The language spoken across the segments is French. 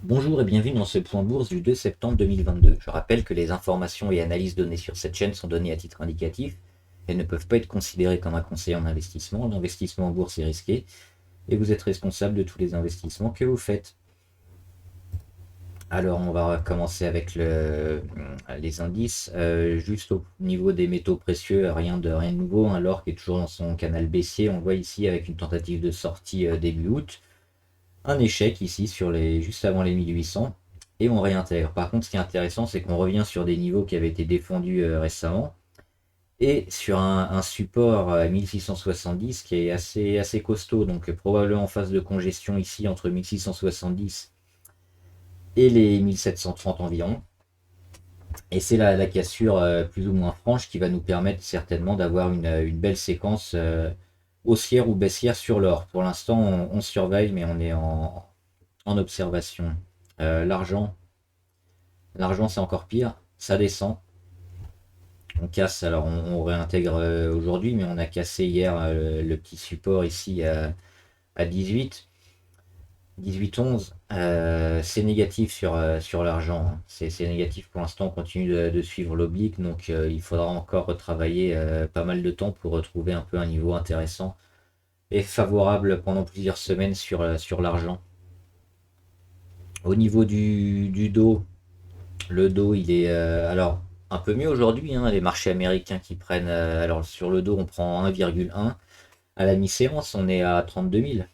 Bonjour et bienvenue dans ce point bourse du 2 septembre 2022. Je rappelle que les informations et analyses données sur cette chaîne sont données à titre indicatif et ne peuvent pas être considérées comme un conseil en investissement. L'investissement en bourse est risqué et vous êtes responsable de tous les investissements que vous faites. Alors on va commencer avec les indices. Juste au niveau des métaux précieux, rien de nouveau, hein. L'or qui est toujours dans son canal baissier, on le voit ici avec une tentative de sortie début août. Un échec ici juste avant les 1800 et on réintègre. Par contre, ce qui est intéressant, c'est qu'on revient sur des niveaux qui avaient été défendus récemment et sur un support à 1670 qui est assez costaud. Donc, probablement en phase de congestion ici entre 1670 et les 1730 environ. Et c'est la cassure plus ou moins franche qui va nous permettre certainement d'avoir une belle séquence haussière ou baissière sur l'or. Pour l'instant, on surveille, mais on est en observation. L'argent, c'est encore pire, ça descend. On casse, alors on réintègre aujourd'hui, mais on a cassé hier le petit support ici à 18, 18-11. C'est négatif sur l'argent, hein. C'est négatif pour l'instant, on continue de suivre l'oblique, donc il faudra encore retravailler pas mal de temps pour retrouver un peu un niveau intéressant et favorable pendant plusieurs semaines sur l'argent. Au niveau du dos, le dos, il est alors un peu mieux aujourd'hui, hein, les marchés américains qui prennent. Alors sur le dos, on prend 1,1. À la mi-séance, on est à 32 000.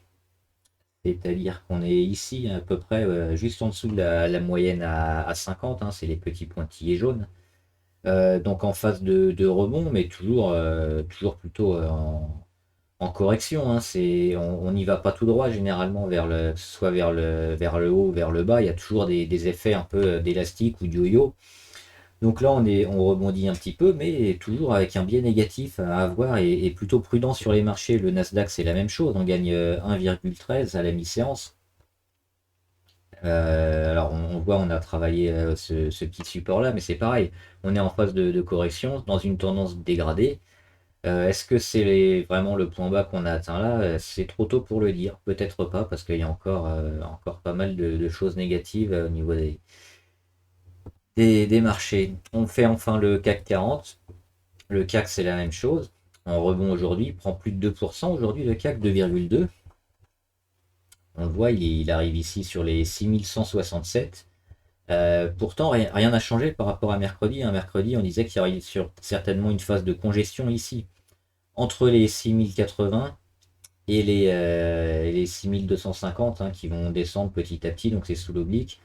C'est-à-dire qu'on est ici à peu près juste en dessous de la moyenne à 50, hein, c'est les petits pointillés jaunes. Donc en phase de rebond, mais toujours plutôt en correction, hein. On n'y va pas tout droit généralement soit vers le haut ou vers le bas. Il y a toujours des effets un peu d'élastique ou de yo-yo. Donc là, on rebondit un petit peu, mais toujours avec un biais négatif à avoir et plutôt prudent sur les marchés. Le Nasdaq, c'est la même chose. On gagne 1,13 à la mi-séance. Alors, on voit, on a travaillé ce petit support-là, mais c'est pareil. On est en phase de correction, dans une tendance dégradée. Est-ce que c'est vraiment le point bas qu'on a atteint là? C'est trop tôt pour le dire. Peut-être pas, parce qu'il y a encore pas mal de choses négatives au niveau des marchés. On fait enfin le CAC 40. Le CAC, c'est la même chose. En rebond aujourd'hui, il prend plus de 2%. Aujourd'hui, le CAC 2,2. On le voit, il arrive ici sur les 6167. Pourtant, rien n'a changé par rapport à mercredi. Mercredi, on disait qu'il y aurait certainement une phase de congestion ici, entre les 6080 et les 6250, hein, qui vont descendre petit à petit, donc c'est sous l'oblique.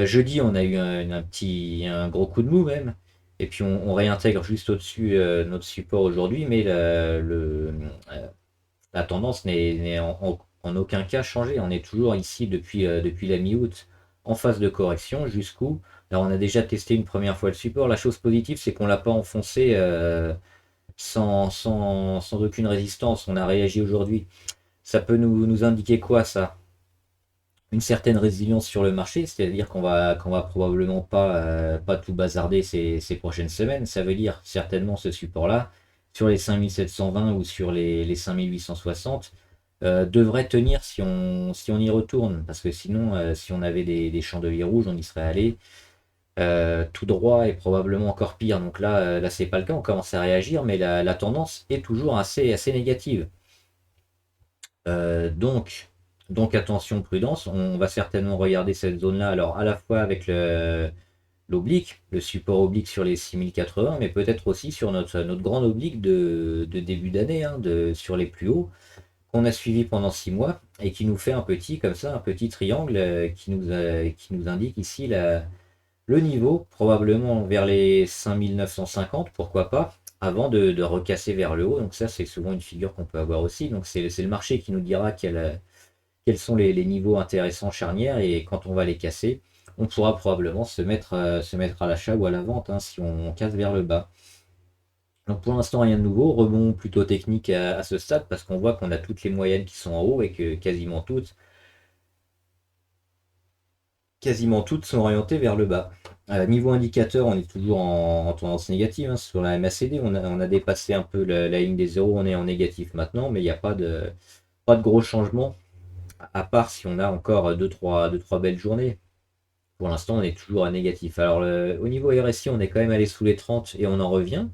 Jeudi, on a eu un gros coup de mou même. Et puis on réintègre juste au-dessus notre support aujourd'hui, mais la tendance n'est en aucun cas changée. On est toujours ici depuis la mi-août en phase de correction jusqu'où. Alors on a déjà testé une première fois le support. La chose positive, c'est qu'on ne l'a pas enfoncé sans aucune résistance. On a réagi aujourd'hui. Ça peut nous indiquer quoi, ça? Une certaine résilience sur le marché, c'est-à-dire qu'on va probablement pas tout bazarder ces prochaines semaines. Ça veut dire certainement ce support-là, sur les 5720 ou sur les 5860, devrait tenir si on y retourne. Parce que sinon, si on avait des chandeliers rouges, on y serait allé tout droit et probablement encore pire. Donc là c'est pas le cas, on commence à réagir, mais la tendance est toujours assez négative. Donc attention, prudence, on va certainement regarder cette zone-là, alors à la fois avec l'oblique, le support oblique sur les 6080, mais peut-être aussi sur notre grande oblique de début d'année, hein, sur les plus hauts, qu'on a suivi pendant 6 mois, et qui nous fait comme ça, un petit triangle qui nous indique ici le niveau, probablement vers les 5950, pourquoi pas, avant de recasser vers le haut. Donc ça, c'est souvent une figure qu'on peut avoir aussi. Donc c'est le marché qui nous dira quels sont les niveaux intéressants charnières, et quand on va les casser, on pourra probablement se mettre à l'achat ou à la vente, hein, si on casse vers le bas. Donc pour l'instant, rien de nouveau. Rebond plutôt technique à ce stade, parce qu'on voit qu'on a toutes les moyennes qui sont en haut et que quasiment toutes sont orientées vers le bas. Niveau indicateur, on est toujours en tendance négative, hein. Sur la MACD, on a dépassé un peu la ligne des zéros, on est en négatif maintenant, mais il n'y a pas de gros changements à part si on a encore deux, trois belles journées. Pour l'instant, on est toujours à négatif. Alors, au niveau RSI, on est quand même allé sous les 30 et on en revient.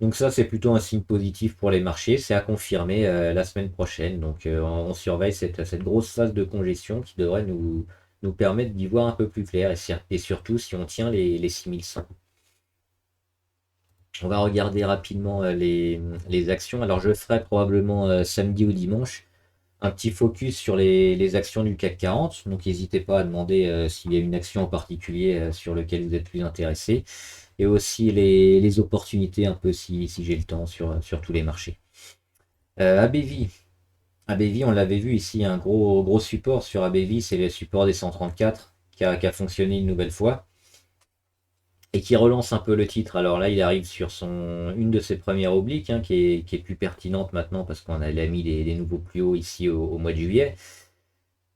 Donc ça, c'est plutôt un signe positif pour les marchés. C'est à confirmer la semaine prochaine. Donc on surveille cette grosse phase de congestion qui devrait nous permettre d'y voir un peu plus clair. Et surtout si on tient les 6100. On va regarder rapidement les actions. Alors je ferai probablement samedi ou dimanche un petit focus sur les actions du CAC 40. Donc n'hésitez pas à demander s'il y a une action en particulier sur laquelle vous êtes plus intéressé. Et aussi les opportunités un peu si j'ai le temps sur tous les marchés. ABV. ABV, on l'avait vu ici, un gros support sur ABV, c'est le support des 134 qui a fonctionné une nouvelle fois et qui relance un peu le titre. Alors là, il arrive sur une de ses premières obliques, hein, qui est plus pertinente maintenant parce qu'on a mis des nouveaux plus hauts ici au mois de juillet.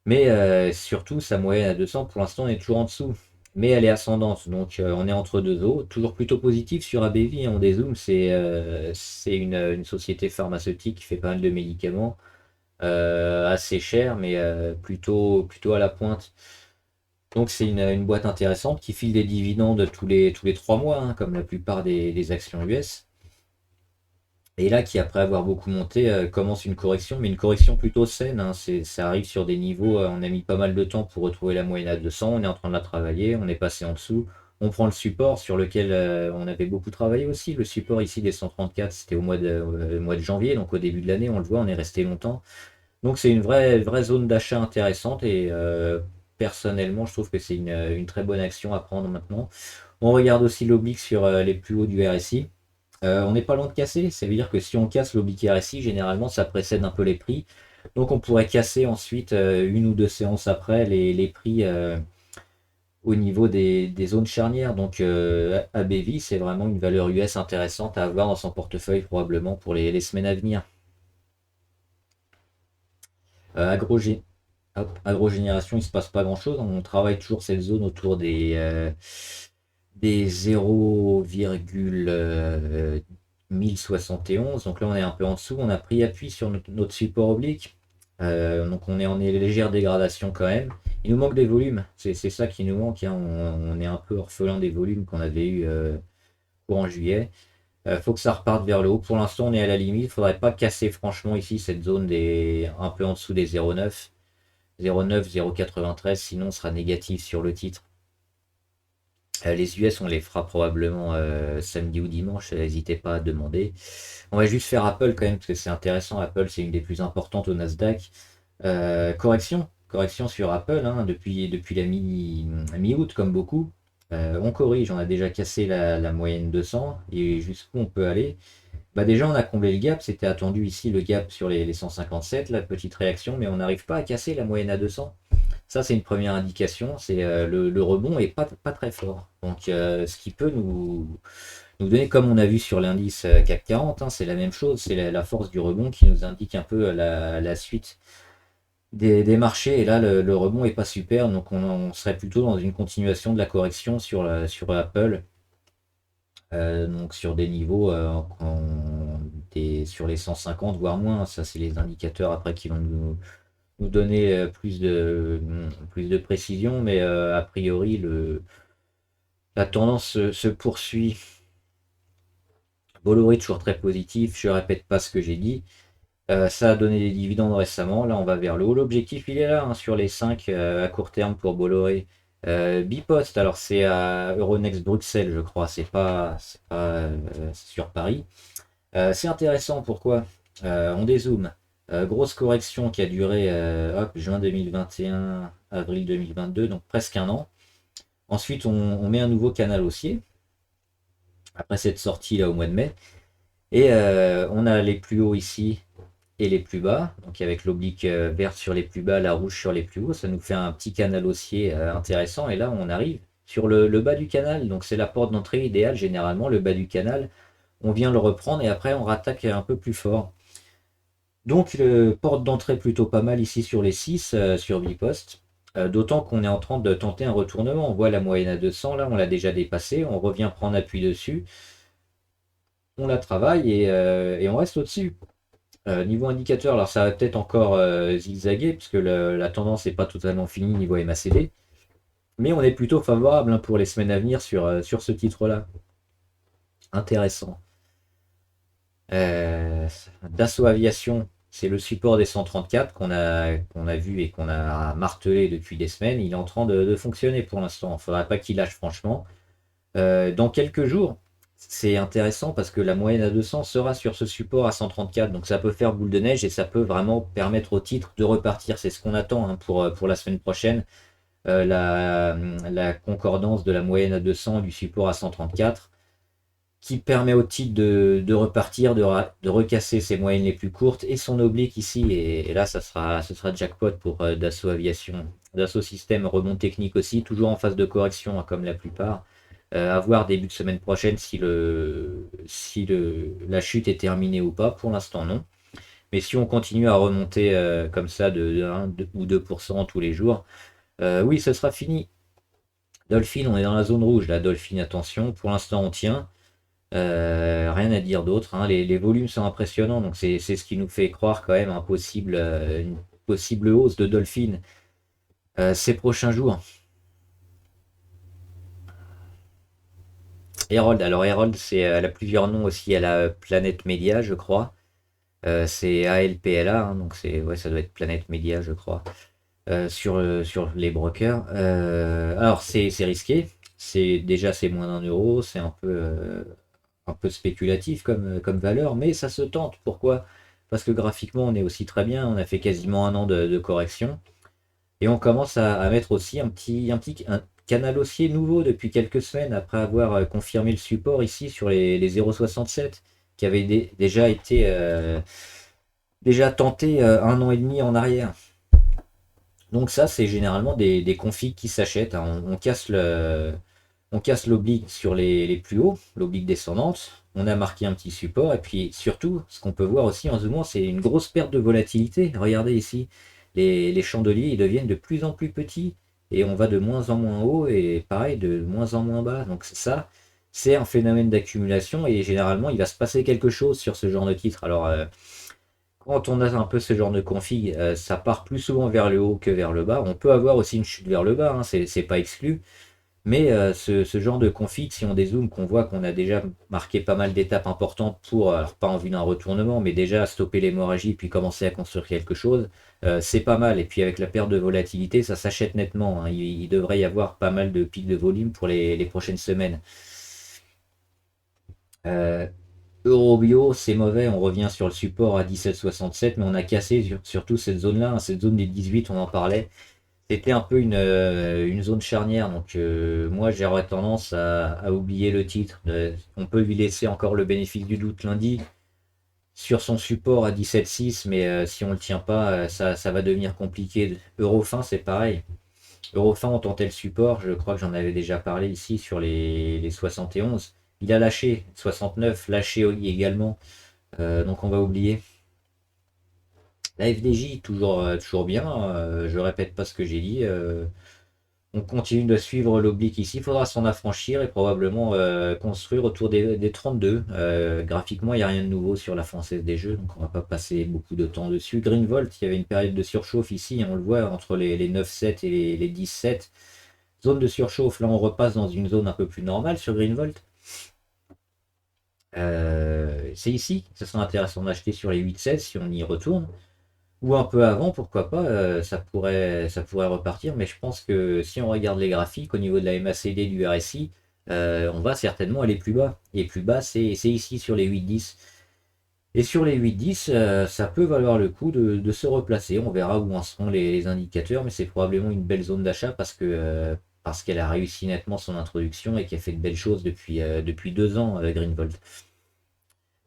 Mais surtout, sa moyenne à 200, pour l'instant, on est toujours en dessous. Mais elle est ascendante, donc on est entre deux eaux. Toujours plutôt positif sur ABV, hein, on dézoome, c'est une société pharmaceutique qui fait pas mal de médicaments, assez cher, mais plutôt à la pointe. Donc c'est une boîte intéressante qui file des dividendes tous les 3 mois, hein, comme la plupart des actions US. Et là, qui après avoir beaucoup monté, commence une correction, mais une correction plutôt saine, hein. Ça arrive sur des niveaux, on a mis pas mal de temps pour retrouver la moyenne à 200, on est en train de la travailler, on est passé en dessous. On prend le support sur lequel on avait beaucoup travaillé aussi. Le support ici des 134, c'était au mois de janvier, donc au début de l'année, on le voit, on est resté longtemps. Donc c'est une vraie zone d'achat intéressante et personnellement, je trouve que c'est une très bonne action à prendre maintenant. On regarde aussi l'oblique sur les plus hauts du RSI. On n'est pas loin de casser, ça veut dire que si on casse l'oblique RSI, généralement ça précède un peu les prix. Donc on pourrait casser ensuite une ou deux séances après les prix au niveau des zones charnières. Donc ABV, c'est vraiment une valeur US intéressante à avoir dans son portefeuille probablement pour les semaines à venir. Agrogé Agrogénération, il ne se passe pas grand-chose. On travaille toujours cette zone autour des 0,1071. Donc là, on est un peu en dessous. On a pris appui sur notre support oblique. Donc on est en légère dégradation quand même. Il nous manque des volumes. C'est ça qui nous manque, hein. On est un peu orphelin des volumes qu'on avait eu courant juillet. Faut que ça reparte vers le haut. Pour l'instant, on est à la limite. Il ne faudrait pas casser franchement ici cette zone un peu en dessous des 0,9. 0,9, 0,93, sinon on sera négatif sur le titre. Les US, on les fera probablement samedi ou dimanche, n'hésitez pas à demander. On va juste faire Apple quand même, parce que c'est intéressant. Apple, c'est une des plus importantes au Nasdaq. Correction sur Apple, hein, depuis la mi-août, comme beaucoup. On corrige, on a déjà cassé la moyenne 200, et jusqu'où on peut aller. Bah déjà, on a comblé le gap, c'était attendu ici le gap sur les 157, la petite réaction, mais on n'arrive pas à casser la moyenne à 200. Ça, c'est une première indication, c'est le rebond est pas très fort. Donc, ce qui peut nous donner, comme on a vu sur l'indice CAC 40, hein, c'est la même chose, c'est la force du rebond qui nous indique un peu la suite des marchés. Et là, le rebond est pas super, donc on serait plutôt dans une continuation de la correction sur Apple. Donc sur des niveaux sur les 150 voire moins. Ça, c'est les indicateurs après qui vont nous donner plus de précision, mais a priori la tendance se poursuit. Bolloré toujours très positif, je répète pas ce que j'ai dit. Ça a donné des dividendes récemment, là on va vers le haut. L'objectif il est là, hein, sur les 5 à court terme pour Bolloré. Bipost, alors c'est à Euronext Bruxelles, je crois, c'est pas sur Paris. C'est intéressant, pourquoi? On dézoome. Grosse correction qui a duré juin 2021, avril 2022, donc presque un an. Ensuite, on met un nouveau canal haussier, après cette sortie là au mois de mai. Et on a les plus hauts ici et les plus bas. Donc avec l'oblique verte sur les plus bas, la rouge sur les plus hauts, ça nous fait un petit canal haussier intéressant. Et là, on arrive sur le bas du canal. Donc c'est la porte d'entrée idéale, généralement, le bas du canal. On vient le reprendre et après on rattaque un peu plus fort. Donc porte d'entrée plutôt pas mal ici sur les 6 sur Bipost. D'autant qu'on est en train de tenter un retournement. On voit la moyenne à 200, là on l'a déjà dépassé. On revient prendre appui dessus. On la travaille et on reste au-dessus. Niveau indicateur, alors ça va peut-être encore zigzaguer, puisque la tendance n'est pas totalement finie niveau MACD, mais on est plutôt favorable, hein, pour les semaines à venir sur ce titre-là. Intéressant. Euh, Dassault Aviation, c'est le support des 134 qu'on a vu et qu'on a martelé depuis des semaines. Il est en train de fonctionner pour l'instant. Il ne faudrait pas qu'il lâche, franchement. Dans quelques jours, c'est intéressant parce que la moyenne à 200 sera sur ce support à 134. Donc ça peut faire boule de neige et ça peut vraiment permettre au titre de repartir. C'est ce qu'on attend, hein, pour la semaine prochaine. La concordance de la moyenne à 200 du support à 134 qui permet au titre de repartir, de recasser ses moyennes les plus courtes et son oblique ici. Et là, ce sera jackpot pour Dassault Aviation. Dassault Systèmes remonte technique aussi, toujours en phase de correction, hein, comme la plupart. À voir début de semaine prochaine si la chute est terminée ou pas. Pour l'instant, non. Mais si on continue à remonter comme ça de 1 ou 2% tous les jours, oui, ce sera fini. Dolphin, on est dans la zone rouge. Là, Dolphin, attention. Pour l'instant, on tient. Rien à dire d'autre, hein. Les volumes sont impressionnants, donc c'est ce qui nous fait croire quand même une possible hausse de Dolphin ces prochains jours. Herald, alors Herald, elle a plusieurs noms aussi, elle a Planète Média, je crois. C'est ALPLA, hein, donc ouais, ça doit être Planète Média, je crois, sur les brokers. Alors c'est risqué, c'est moins d'1 euro, c'est un peu spéculatif comme valeur, mais ça se tente. Pourquoi? Parce que graphiquement, on est aussi très bien. On a fait quasiment un an de correction. Et on commence à mettre aussi un canal haussier nouveau depuis quelques semaines, après avoir confirmé le support ici sur les 0,67, qui avait déjà tenté 1 an et demi en arrière. Donc ça, c'est généralement des configs qui s'achètent, hein. On casse l'oblique sur les plus hauts, l'oblique descendante. On a marqué un petit support. Et puis surtout, ce qu'on peut voir aussi en zoomant, c'est une grosse perte de volatilité. Regardez ici, les chandeliers, ils deviennent de plus en plus petits. Et on va de moins en moins haut et pareil, de moins en moins bas. Donc ça, c'est un phénomène d'accumulation. Et généralement, il va se passer quelque chose sur ce genre de titre. Alors, quand on a un peu ce genre de config, ça part plus souvent vers le haut que vers le bas. On peut avoir aussi une chute vers le bas, hein, c'est pas exclu. Mais ce genre de config, si on dézoome, qu'on voit qu'on a déjà marqué pas mal d'étapes importantes pour, alors pas en vue d'un retournement, mais déjà stopper l'hémorragie puis commencer à construire quelque chose, c'est pas mal. Et puis avec la perte de volatilité, ça s'achète nettement, hein. Il devrait y avoir pas mal de pics de volume pour les prochaines semaines. Euh, Eurobio, c'est mauvais, on revient sur le support à 17,67, mais on a cassé surtout cette zone-là, hein, cette zone des 18, on en parlait. C'était un peu une zone charnière, donc moi j'aurais tendance à oublier le titre. On peut lui laisser encore le bénéfice du doute lundi sur son support à 17,6, mais si on ne le tient pas, ça va devenir compliqué. Eurofin, c'est pareil. Eurofin, on tentait le support, je crois que j'en avais déjà parlé ici sur les 71. Il a lâché, 69, lâché également, donc on va oublier. La FDJ, toujours bien, je répète pas ce que j'ai dit. On continue de suivre l'oblique ici. Il faudra s'en affranchir et probablement construire autour des 32. Graphiquement, il n'y a rien de nouveau sur la Française des Jeux, donc on ne va pas passer beaucoup de temps dessus. Greenvolt, il y avait une période de surchauffe ici, on le voit entre les 9,7 et les 10,7. Zone de surchauffe, là on repasse dans une zone un peu plus normale sur Greenvolt. C'est ici, ça serait intéressant d'acheter sur les 8,16 si on y retourne. Ou un peu avant, pourquoi pas, ça pourrait repartir, mais je pense que si on regarde les graphiques au niveau de la MACD du RSI, on va certainement aller plus bas. Et plus bas, c'est ici sur les 8-10. Et sur les 8-10, ça peut valoir le coup de se replacer. On verra où en seront les indicateurs, mais c'est probablement une belle zone d'achat parce qu'elle a réussi nettement son introduction et qu'elle fait de belles choses depuis 2 ans, Greenvolt.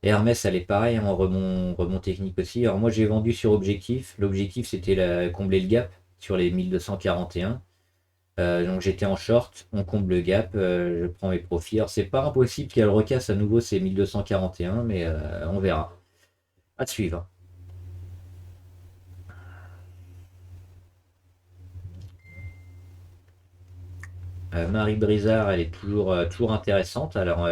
Et Hermès, elle est pareil, en rebond technique aussi. Alors moi, j'ai vendu sur objectif. L'objectif, c'était combler le gap sur les 1241. Donc j'étais en short, on comble le gap, je prends mes profits. Alors c'est pas impossible qu'elle recasse à nouveau ces 1241, mais on verra. À suivre. Marie Brizard, elle est toujours intéressante. Alors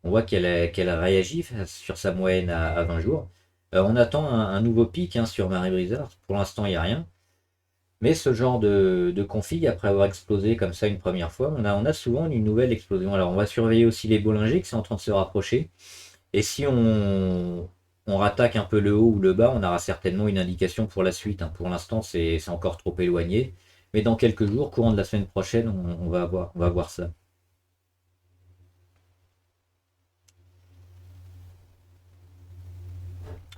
on voit qu'elle réagit sur sa moyenne à 20 jours. On attend un nouveau pic hein, sur Marie Brizard. Pour l'instant, il n'y a rien. Mais ce genre de config, après avoir explosé comme ça une première fois, on a souvent une nouvelle explosion. Alors, on va surveiller aussi les Bollinger qui sont en train de se rapprocher. Et si on rattaque un peu le haut ou le bas, on aura certainement une indication pour la suite, hein. Pour l'instant, c'est encore trop éloigné. Mais dans quelques jours, courant de la semaine prochaine, on va voir ça.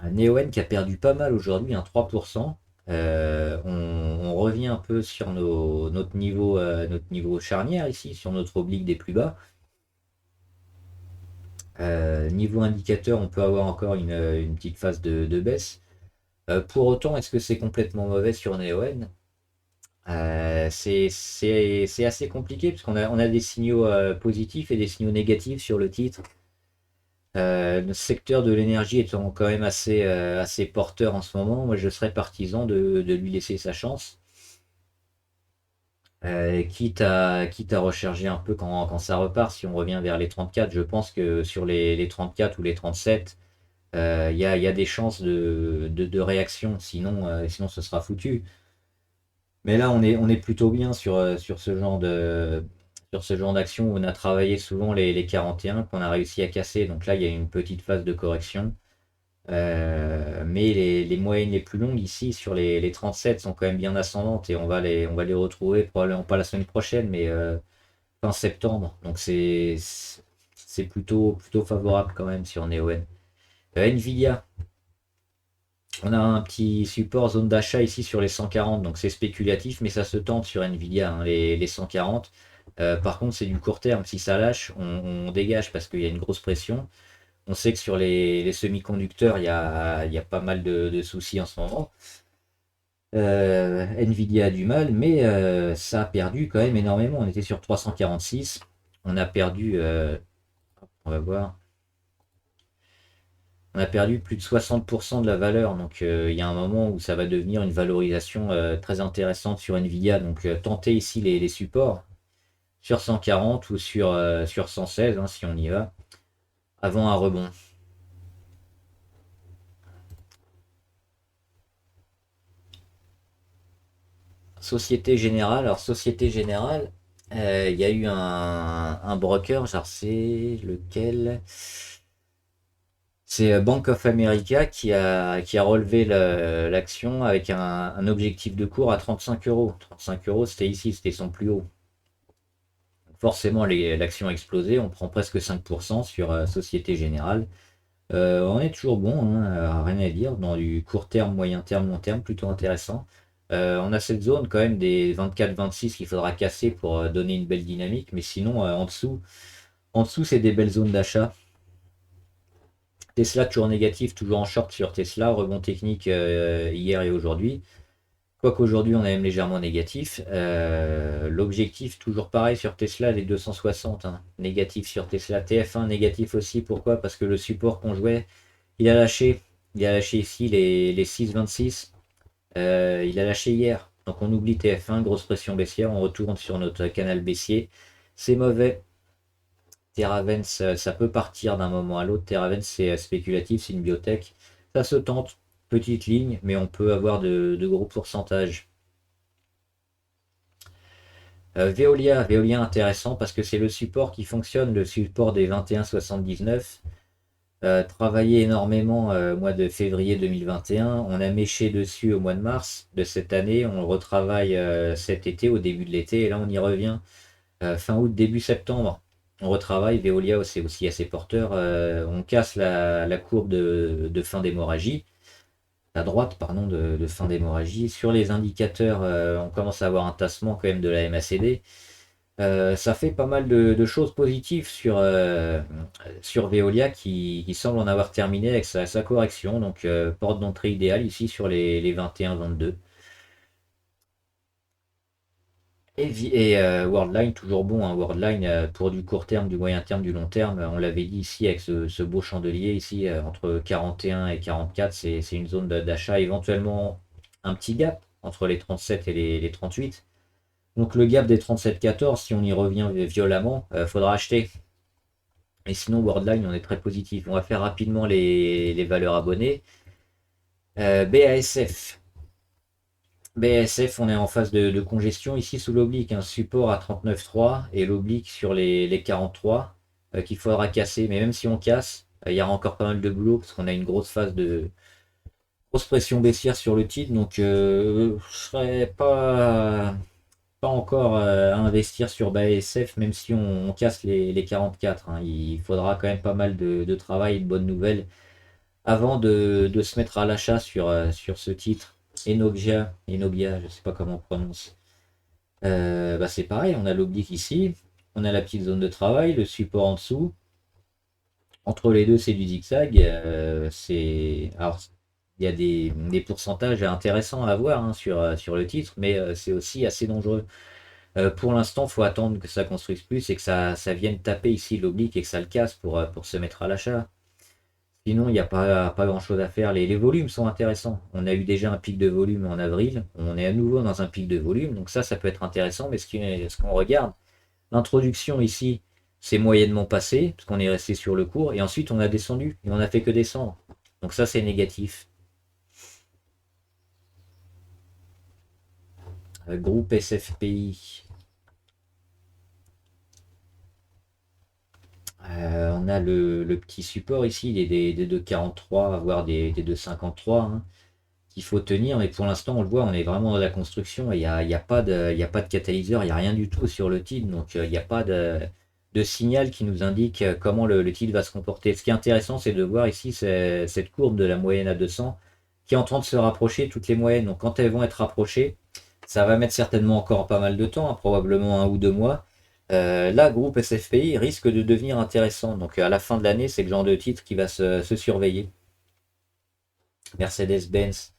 Neoen qui a perdu pas mal aujourd'hui, un 3%. On revient un peu sur notre niveau charnière ici, sur notre oblique des plus bas. Niveau indicateur, on peut avoir encore une petite phase de baisse. Pour autant, est-ce que c'est complètement mauvais sur Neoen? C'est assez compliqué parce qu'on a des signaux positifs et des signaux négatifs sur le titre. Le secteur de l'énergie étant quand même assez porteur en ce moment, moi je serais partisan de lui laisser sa chance. Quitte à recharger un peu quand ça repart, si on revient vers les 34, je pense que sur les 34 ou les 37, il y a des chances de réaction, sinon ce sera foutu. Mais là, on est plutôt bien sur ce genre d'action où on a travaillé souvent les 41 qu'on a réussi à casser. Donc là, il y a une petite phase de correction. Mais les moyennes les plus longues ici sur les 37 sont quand même bien ascendantes et on va les retrouver probablement pas la semaine prochaine, mais fin septembre. Donc c'est plutôt favorable quand même sur Neoen. Nvidia, on a un petit support zone d'achat ici sur les 140, donc c'est spéculatif, mais ça se tente sur Nvidia, hein, les 140. Par contre, c'est du court terme. Si ça lâche, on dégage parce qu'il y a une grosse pression. On sait que sur les semi-conducteurs, il y a pas mal de soucis en ce moment. Nvidia a du mal, mais ça a perdu quand même énormément. On était sur 346. On a perdu, on va voir, on a perdu plus de 60% de la valeur. Donc il y a un moment où ça va devenir une valorisation très intéressante sur Nvidia. Donc tenter ici les supports sur 140 ou sur 116 hein, si on y va, avant un rebond. Société Générale. Alors, Société Générale, il y a eu un broker, genre c'est lequel? C'est Bank of America qui a relevé l'action avec un objectif de cours à 35 euros. 35 euros, c'était ici, c'était son plus haut. Forcément, l'action a explosé, on prend presque 5% sur Société Générale. On est toujours bon, hein, rien à dire, dans du court terme, moyen terme, long terme, plutôt intéressant. On a cette zone quand même des 24-26 qu'il faudra casser pour donner une belle dynamique, mais sinon en dessous c'est des belles zones d'achat. Tesla toujours négatif, toujours en short sur Tesla, rebond technique hier et aujourd'hui. Quoique aujourd'hui on est même légèrement négatif. L'objectif toujours pareil sur Tesla, les 260, hein, négatif sur Tesla. TF1 négatif aussi, pourquoi? Parce que le support qu'on jouait, il a lâché. Il a lâché ici les 6,26. Il a lâché hier. Donc on oublie TF1, grosse pression baissière. On retourne sur notre canal baissier. C'est mauvais. Teravens, ça peut partir d'un moment à l'autre. Teravens, c'est spéculatif, c'est une biotech. Ça se tente. Petite ligne, mais on peut avoir de gros pourcentages. Veolia intéressant parce que c'est le support qui fonctionne, le support des 21,79. Travaillé énormément au mois de février 2021. On a méché dessus au mois de mars de cette année. On le retravaille cet été, au début de l'été. Et là, on y revient fin août, début septembre. On retravaille. Veolia, c'est aussi assez porteur. On casse la courbe de fin d'hémorragie. La droite, pardon, de fin d'hémorragie. Sur les indicateurs, on commence à avoir un tassement quand même de la MACD. Ça fait pas mal de choses positives sur Veolia qui semble en avoir terminé avec sa correction. Donc, porte d'entrée idéale ici sur les 21-22. Et Worldline, toujours bon, hein. Worldline, pour du court terme, du moyen terme, du long terme, on l'avait dit ici avec ce beau chandelier ici, entre 41 et 44, c'est une zone d'achat, éventuellement un petit gap entre les 37 et les 38. Donc le gap des 37-14, si on y revient violemment, faudra acheter. Et sinon, Worldline, on est très positif. On va faire rapidement les valeurs abonnées. BASF. BASF, on est en phase de congestion ici sous l'oblique, un support à 39,3 et l'oblique sur les 43 qu'il faudra casser. Mais même si on casse, il y aura encore pas mal de boulot parce qu'on a une grosse phase de grosse pression baissière sur le titre. Donc je serais pas encore à investir sur BASF, même si on casse les 44, hein. Il faudra quand même pas mal de travail et de bonnes nouvelles avant de se mettre à l'achat sur ce titre. Enogia, je sais pas comment on prononce. Bah c'est pareil, on a l'oblique ici, on a la petite zone de travail, le support en dessous. Entre les deux, c'est du zigzag. Alors, il y a des pourcentages intéressants à avoir, hein, sur le titre, mais c'est aussi assez dangereux. Pour l'instant, il faut attendre que ça construise plus et que ça vienne taper ici l'oblique et que ça le casse pour se mettre à l'achat. Sinon, il n'y a pas grand-chose à faire. Les volumes sont intéressants. On a eu déjà un pic de volume en avril. On est à nouveau dans un pic de volume. Donc ça peut être intéressant. Mais ce qu'on regarde, l'introduction ici, c'est moyennement passé, parce qu'on est resté sur le cours. Et ensuite, on a descendu. Et on n'a fait que descendre. Donc ça, c'est négatif. Groupe SFPI. On a le petit support ici, des 2,43, voire des 2,53, hein, qu'il faut tenir. Mais pour l'instant, on le voit, on est vraiment dans la construction. Et il y a pas de catalyseur, il n'y a rien du tout sur le titre. Donc il n'y a pas de signal qui nous indique comment le titre va se comporter. Ce qui est intéressant, c'est de voir ici cette courbe de la moyenne à 200 qui est en train de se rapprocher, toutes les moyennes. Donc quand elles vont être rapprochées, ça va mettre certainement encore pas mal de temps, hein, probablement 1 ou 2 mois. Là, groupe SFPI risque de devenir intéressant. Donc à la fin de l'année, c'est le genre de titre qui va se surveiller. Mercedes-Benz,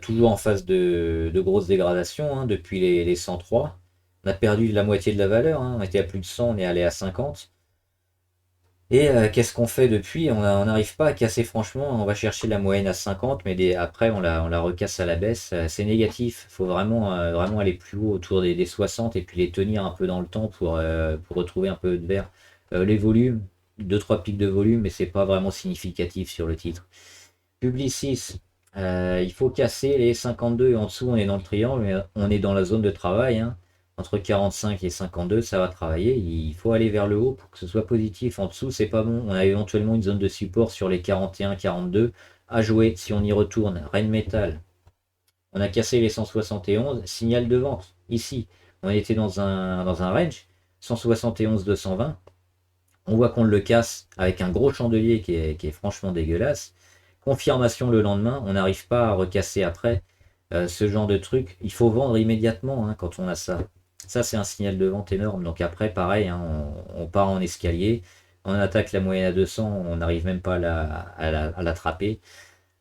toujours en phase de grosse dégradation, hein, depuis les 103. On a perdu la moitié de la valeur, hein. On était à plus de 100, on est allé à 50. Et qu'est-ce qu'on fait depuis? On n'arrive pas à casser, franchement. On va chercher la moyenne à 50, mais après on la recasse à la baisse. C'est négatif. Il faut vraiment aller plus haut, autour des 60, et puis les tenir un peu dans le temps pour retrouver un peu de vert. Les volumes, deux trois pics de volume, mais c'est pas vraiment significatif sur le titre. Publicis, il faut casser les 52 et en dessous on est dans le triangle, mais on est dans la zone de travail, hein. Entre 45 et 52, ça va travailler. Il faut aller vers le haut pour que ce soit positif. En dessous, c'est pas bon. On a éventuellement une zone de support sur les 41, 42 à jouer si on y retourne. Rheinmetall, on a cassé les 171, signal de vente. Ici, on était dans un range 171, 220. On voit qu'on le casse avec un gros chandelier qui est franchement dégueulasse. Confirmation le lendemain, on n'arrive pas à recasser après. Ce genre de truc, il faut vendre immédiatement, hein, quand on a ça. Ça, c'est un signal de vente énorme. Donc après, pareil, hein, on part en escalier, on attaque la moyenne à 200, on n'arrive même pas à l'attraper.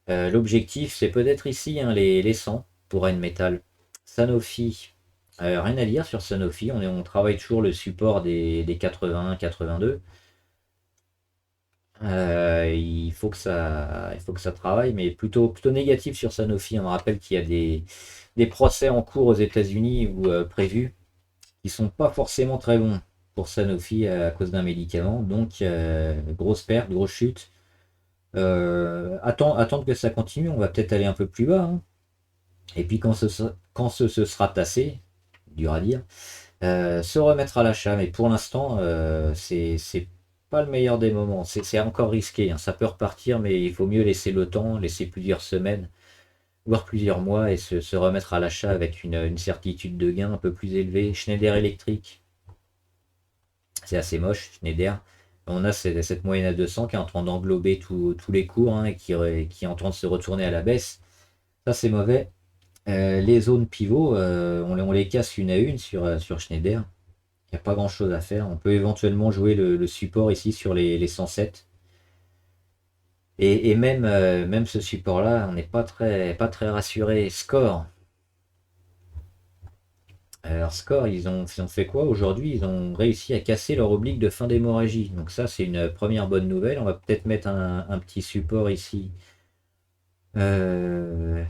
L'objectif, c'est peut-être ici, hein, les 100 pour Rheinmetall. Sanofi, rien à dire sur Sanofi, on travaille toujours le support des 81, 82. Il faut que ça travaille, mais plutôt négatif sur Sanofi. On rappelle qu'il y a des procès en cours aux États-Unis ou prévus qui sont pas forcément très bons pour Sanofi à cause d'un médicament. Donc, grosse perte, grosse chute. Attendre que ça continue, on va peut-être aller un peu plus bas, hein. Et puis quand ce sera tassé, dur à dire, se remettre à l'achat. Mais pour l'instant, c'est pas le meilleur des moments. C'est encore risqué, hein. Ça peut repartir, mais il faut mieux laisser le temps, laisser plusieurs semaines, voire plusieurs mois, et se remettre à l'achat avec une certitude de gain un peu plus élevée. Schneider Electric, c'est assez moche, Schneider. On a cette moyenne à 200 qui est en train d'englober tous les cours, hein, et qui est en train de se retourner à la baisse. Ça, c'est mauvais. Les zones pivots, on les casse une à une sur Schneider. Il n'y a pas grand chose à faire. On peut éventuellement jouer le support ici sur les 107. Et même ce support-là, on n'est pas très rassuré. Score. Alors Score, ils ont fait quoi aujourd'hui? Ils ont réussi à casser leur oblique de fin d'hémorragie. Donc ça, c'est une première bonne nouvelle. On va peut-être mettre un petit support ici, euh,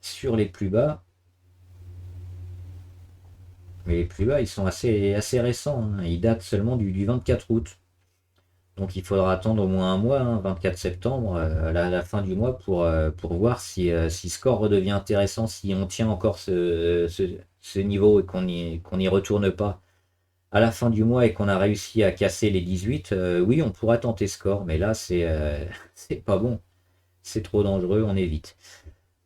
sur les plus bas. Mais les plus bas, ils sont assez récents, hein. Ils datent seulement du 24 août. Donc il faudra attendre au moins un mois, hein, 24 septembre, à la fin du mois, pour voir si score redevient intéressant, si on tient encore ce niveau et qu'on n'y retourne pas à la fin du mois et qu'on a réussi à casser les 18. Oui, on pourra tenter score, mais là, c'est pas bon. C'est trop dangereux, on évite.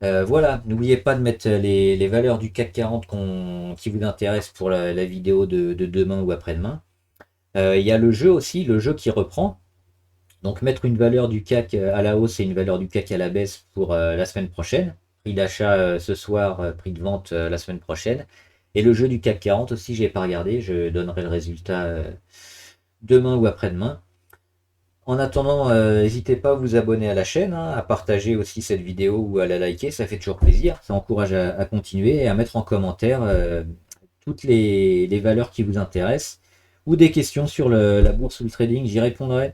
Voilà, n'oubliez pas de mettre les valeurs du CAC 40 qui vous intéressent pour la vidéo de demain ou après-demain. Il y a le jeu aussi, le jeu qui reprend. Donc mettre une valeur du CAC à la hausse et une valeur du CAC à la baisse pour la semaine prochaine. Prix d'achat ce soir, prix de vente la semaine prochaine. Et le jeu du CAC 40 aussi, j'ai pas regardé, je donnerai le résultat demain ou après-demain. En attendant, n'hésitez pas à vous abonner à la chaîne, hein, à partager aussi cette vidéo ou à la liker, ça fait toujours plaisir, ça encourage à continuer et à mettre en commentaire toutes les valeurs qui vous intéressent ou des questions sur la bourse ou le trading, j'y répondrai.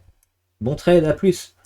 Bon trade, à plus!